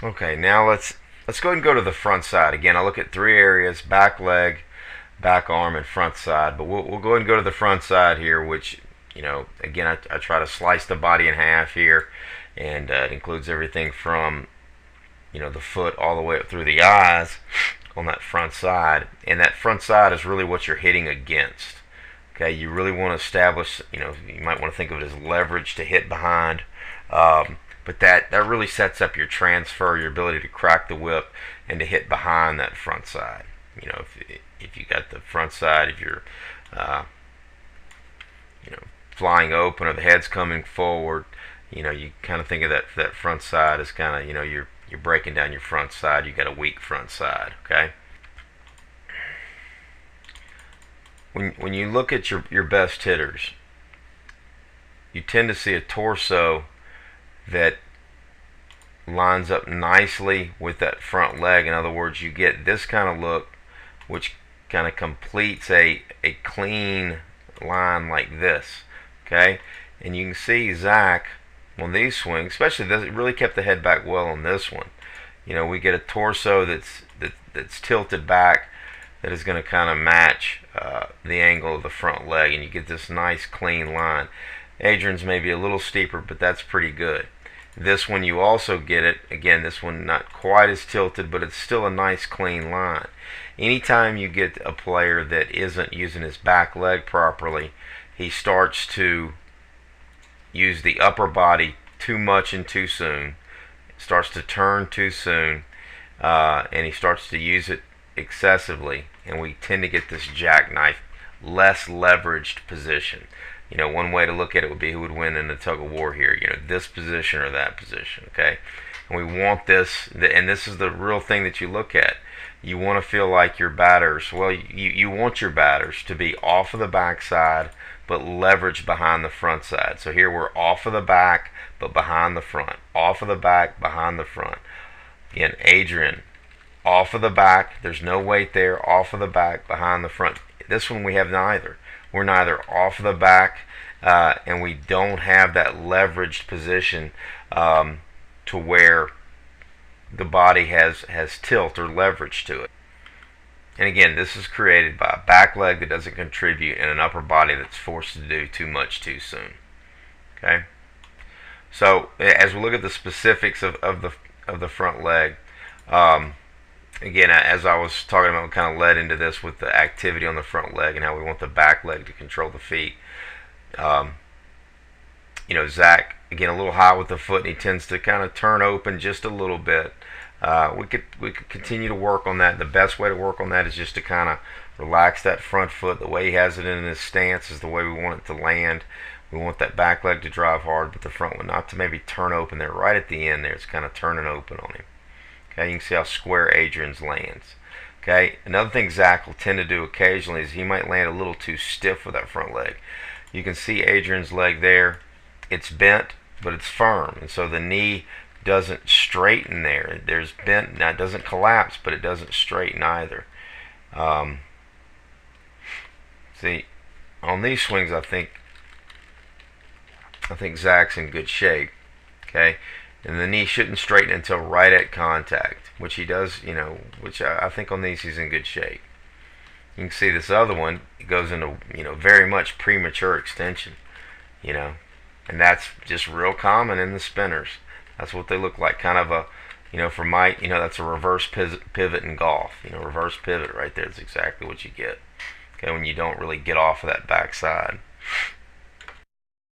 Okay, now let's go ahead and go to the front side. Again, I look at three areas: back leg, back arm, and front side. But we'll go ahead and go to the front side here, which, again, I try to slice the body in half here, and it includes everything from, the foot all the way up through the eyes on that front side. And that front side is really what you're hitting against. Okay, you really want to establish, you might want to think of it as leverage to hit behind. But that really sets up your transfer, your ability to crack the whip and to hit behind that front side. If you got the front side, if you're flying open or the head's coming forward, you kind of think of that front side as kind of, you're breaking down your front side. You got a weak front side. Okay. When you look at your best hitters, you tend to see a torso that lines up nicely with that front leg. In other words, you get this kind of look, which kind of completes a clean line like this. Okay, and you can see Zach on these swings, especially this, it really kept the head back well on this one. We get a torso that's tilted back, that is going to kind of match the angle of the front leg, and you get this nice clean line. Adrian's maybe a little steeper, but that's pretty good. This one you also get it, again, this one not quite as tilted, but it's still a nice clean line. Anytime you get a player that isn't using his back leg properly, he starts to use the upper body too much and too soon, starts to turn too soon, and he starts to use it excessively, and we tend to get this jackknife, less leveraged position. One way to look at it would be who would win in the tug of war here, this position or that position. Okay, and we want this, and this is the real thing that you look at. You want to feel like your batters, well, you want your batters to be off of the backside but leveraged behind the front side. So here we're off of the back but behind the front, off of the back, behind the front. Again, Adrian, off of the back, there's no weight there, off of the back, behind the front. This one we have neither. We're neither off of the back, and we don't have that leveraged position to where the body has tilt or leverage to it. And again, this is created by a back leg that doesn't contribute and an upper body that's forced to do too much too soon. Okay. So as we look at the specifics of the front leg, again, as I was talking about, we kind of led into this with the activity on the front leg and how we want the back leg to control the feet. Zach, again, a little high with the foot, and he tends to kind of turn open just a little bit. We could continue to work on that. The best way to work on that is just to kind of relax that front foot. The way he has it in his stance is the way we want it to land. We want that back leg to drive hard, but the front one not to maybe turn open there. Right at the end there, it's kind of turning open on him. Okay, you can see how square Adrian's lands. Okay, another thing Zach will tend to do occasionally is he might land a little too stiff with that front leg. You can see Adrian's leg there. It's bent, but it's firm, and so the knee doesn't straighten there. There's bent. Now it doesn't collapse, but it doesn't straighten either. See, on these swings, I think Zach's in good shape. Okay, and the knee shouldn't straighten until right at contact, which he does. Which I think on these he's in good shape. You can see this other one. It goes into very much premature extension. And that's just real common in the spinners. That's what they look like, kind of a, for Mike, that's a reverse pivot in golf. Reverse pivot right there is exactly what you get. Okay, when you don't really get off of that backside.